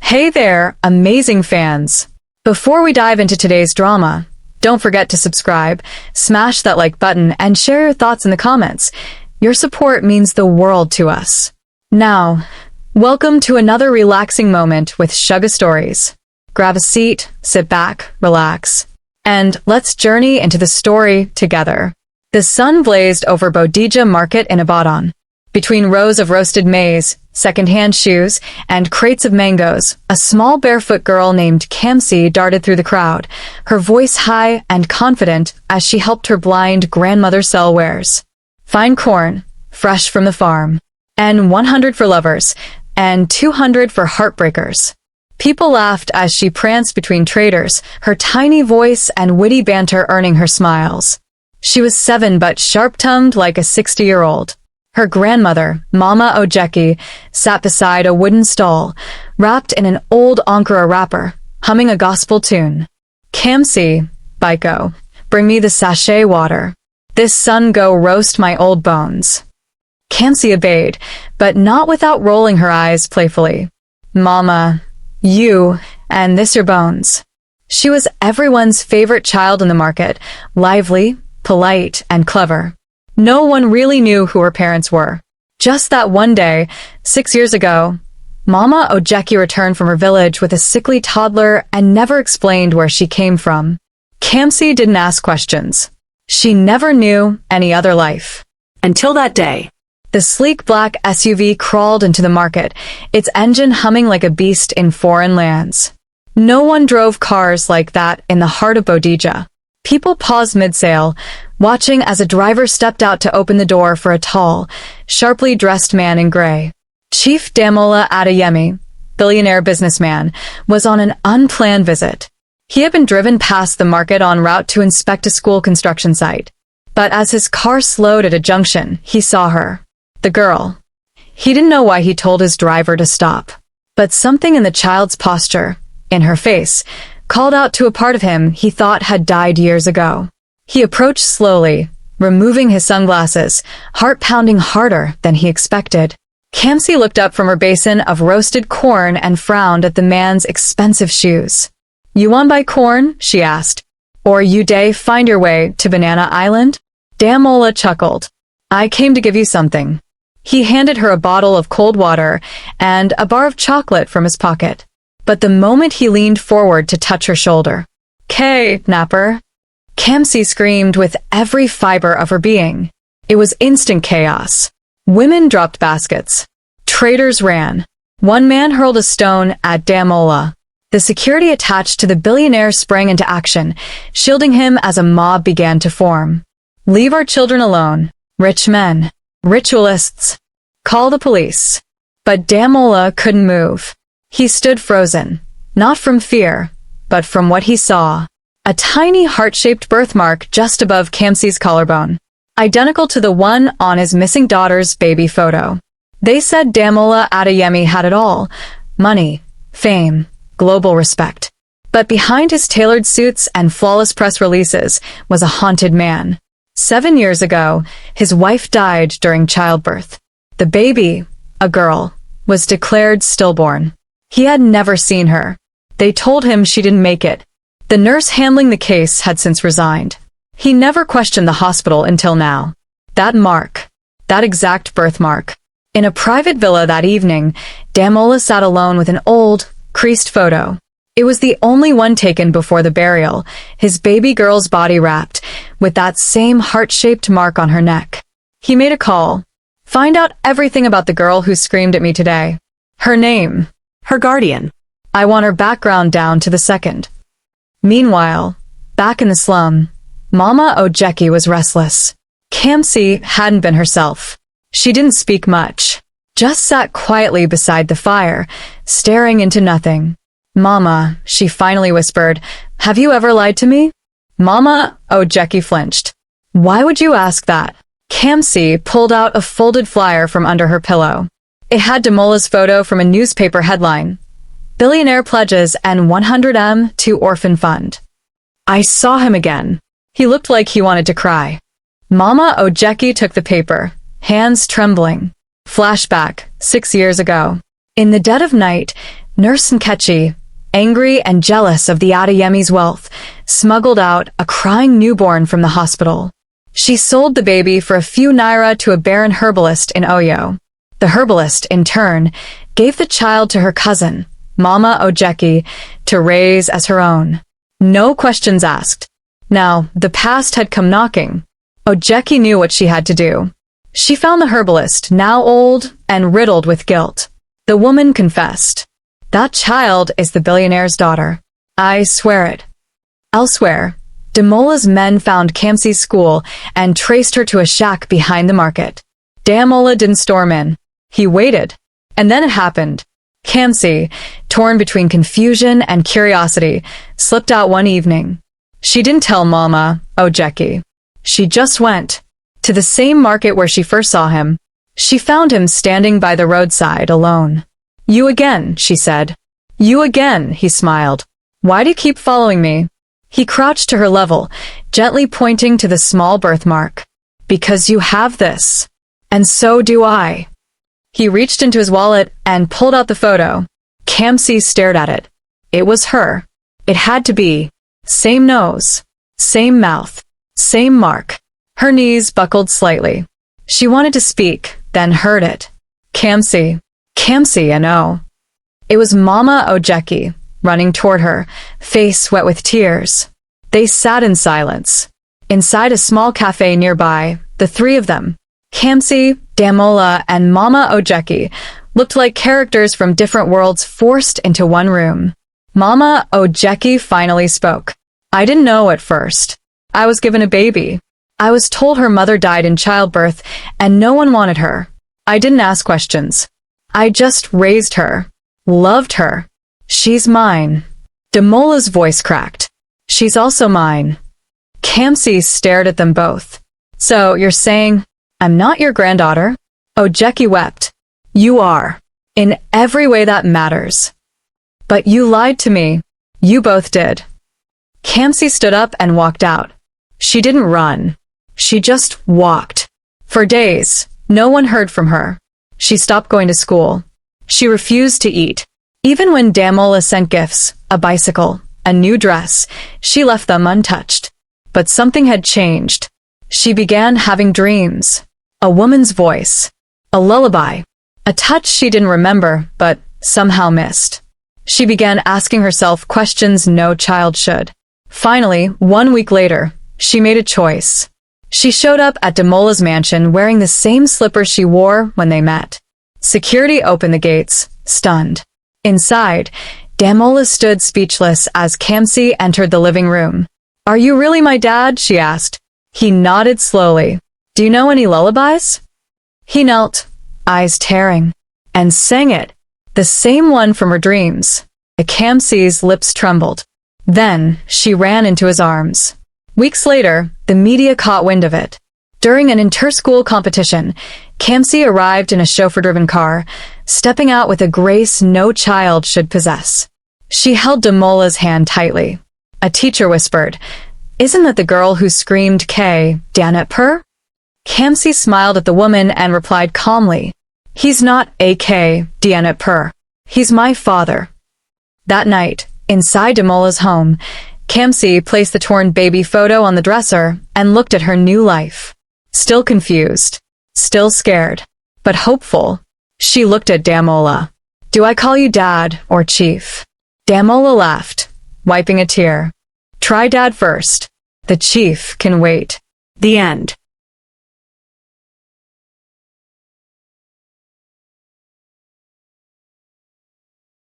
Hey there, amazing fans! Before we dive into today's drama, don't forget to subscribe, smash that like button, and share your thoughts in the comments. Your support means the world to us. Now, welcome to another relaxing moment with Sugar Stories. Grab a seat, sit back, relax, and let's journey into the story together. The sun blazed over Bodija Market in Ibadan. Between rows of roasted maize, second-hand shoes, and crates of mangoes, a small barefoot girl named Kamsi darted through the crowd, her voice high and confident as she helped her blind grandmother sell wares. Fine corn, fresh from the farm, and 100 for lovers, and 200 for heartbreakers. People laughed as she pranced between traders, her tiny voice and witty banter earning her smiles. She was 7 but sharp-tongued like a 60-year-old. Her grandmother, Mama Ojeki, sat beside a wooden stall, wrapped in an old Ankara wrapper, humming a gospel tune. Kamsi, Baiko, bring me the sachet water. This sun go roast my old bones. Kamsi obeyed, but not without rolling her eyes playfully. Mama, you, and this your bones. She was everyone's favorite child in the market, lively, polite, and clever. No one really knew who her parents were. Just that one day, 6 years ago, Mama Ojeki returned from her village with a sickly toddler and never explained where she came from. Kamsi didn't ask questions. She never knew any other life. Until that day. The sleek black SUV crawled into the market, its engine humming like a beast in foreign lands. No one drove cars like that in the heart of Bodija. People paused mid-sail, watching as a driver stepped out to open the door for a tall, sharply dressed man in gray. Chief Damola Adeyemi, billionaire businessman, was on an unplanned visit. He had been driven past the market en route to inspect a school construction site. But as his car slowed at a junction, he saw her. The girl. He didn't know why he told his driver to stop. But something in the child's posture, in her face, called out to a part of him he thought had died years ago. He approached slowly, removing his sunglasses, heart pounding harder than he expected. Kamsi looked up from her basin of roasted corn and frowned at the man's expensive shoes. You want buy corn? She asked. Or you day find your way to Banana Island? Damola chuckled. I came to give you something. He handed her a bottle of cold water and a bar of chocolate from his pocket. But the moment he leaned forward to touch her shoulder, Kidnapper! Kamsi screamed with every fiber of her being. It was instant chaos. Women dropped baskets. Traders ran. One man hurled a stone at Damola. The security attached to the billionaire sprang into action, shielding him as a mob began to form. Leave our children alone. Rich men. Ritualists. Call the police. But Damola couldn't move. He stood frozen, not from fear, but from what he saw. A tiny heart-shaped birthmark just above Kamsi's collarbone, identical to the one on his missing daughter's baby photo. They said Damola Adeyemi had it all: money, fame, global respect. But behind his tailored suits and flawless press releases was a haunted man. 7 years ago, his wife died during childbirth. The baby, a girl, was declared stillborn. He had never seen her. They told him she didn't make it. The nurse handling the case had since resigned. He never questioned the hospital until now. That mark. That exact birthmark. In a private villa that evening, Damola sat alone with an old, creased photo. It was the only one taken before the burial, his baby girl's body wrapped, with that same heart-shaped mark on her neck. He made a call. Find out everything about the girl who screamed at me today. Her name. Her guardian. I want her background down to the second. Meanwhile, back in the slum, Mama Ojeki was restless. Kamsi hadn't been herself. She didn't speak much, just sat quietly beside the fire, staring into nothing. Mama, she finally whispered, have you ever lied to me? Mama Ojeki flinched. Why would you ask that? Kamsi pulled out a folded flyer from under her pillow. It had Damola's photo from a newspaper headline. Billionaire pledges and 100M to orphan fund. I saw him again. He looked like he wanted to cry. Mama Ojeki took the paper, hands trembling. Flashback, 6 years ago. In the dead of night, Nurse Nkechi, angry and jealous of the Adeyemi's wealth, smuggled out a crying newborn from the hospital. She sold the baby for a few naira to a barren herbalist in Oyo. The herbalist, in turn, gave the child to her cousin, Mama Ojeki, to raise as her own. No questions asked. Now, the past had come knocking. Ojeki knew what she had to do. She found the herbalist, now old and riddled with guilt. The woman confessed. That child is the billionaire's daughter. I swear it. Elsewhere, Demola's men found Kamsi's school and traced her to a shack behind the market. Demola didn't storm in. He waited. And then it happened. Kamsi, torn between confusion and curiosity, slipped out one evening. She didn't tell Mama Ojeki. She just went to the same market where she first saw him. She found him standing by the roadside alone. You again, she said. You again, he smiled. Why do you keep following me? He crouched to her level, gently pointing to the small birthmark. Because you have this. And so do I. He reached into his wallet and pulled out the photo. Kamsi stared at it. It was her. It had to be. Same nose. Same mouth. Same mark. Her knees buckled slightly. She wanted to speak, then heard it. Kamsi. Kamsi, I know. It was Mama Ojeki, running toward her, face wet with tears. They sat in silence. Inside a small cafe nearby, the three of them, Kamsi, Demola, and Mama Ojeki, looked like characters from different worlds forced into one room. Mama Ojeki finally spoke. I didn't know at first. I was given a baby. I was told her mother died in childbirth and no one wanted her. I didn't ask questions. I just raised her. Loved her. She's mine. Demola's voice cracked. She's also mine. Kamsi stared at them both. So you're saying, I'm not your granddaughter? Ojeki wept. You are. In every way that matters. But you lied to me. You both did. Kamsi stood up and walked out. She didn't run. She just walked. For days, no one heard from her. She stopped going to school. She refused to eat. Even when Demola sent gifts, a bicycle, a new dress, she left them untouched. But something had changed. She began having dreams. A woman's voice. A lullaby. A touch she didn't remember, but somehow missed. She began asking herself questions no child should. Finally, 1 week later, she made a choice. She showed up at Demola's mansion wearing the same slippers she wore when they met. Security opened the gates, stunned. Inside, Demola stood speechless as Kamsi entered the living room. Are you really my dad? She asked. He nodded slowly. Do you know any lullabies? He knelt, eyes tearing, and sang it, the same one from her dreams. Kamsi's lips trembled. Then she ran into his arms. Weeks later, the media caught wind of it. During an inter-school competition, Kamsi arrived in a chauffeur-driven car, stepping out with a grace no child should possess. She held Demola's hand tightly. A teacher whispered, Isn't that the girl who screamed K, DNAPPER? Kamsi smiled at the woman and replied calmly, He's not AK, DNAPPER. He's my father. That night, inside Demola's home, Kamsi placed the torn baby photo on the dresser and looked at her new life. Still confused, still scared, but hopeful. She looked at Demola. Do I call you Dad or Chief? Demola laughed, wiping a tear. Try Dad first. The Chief can wait. The end.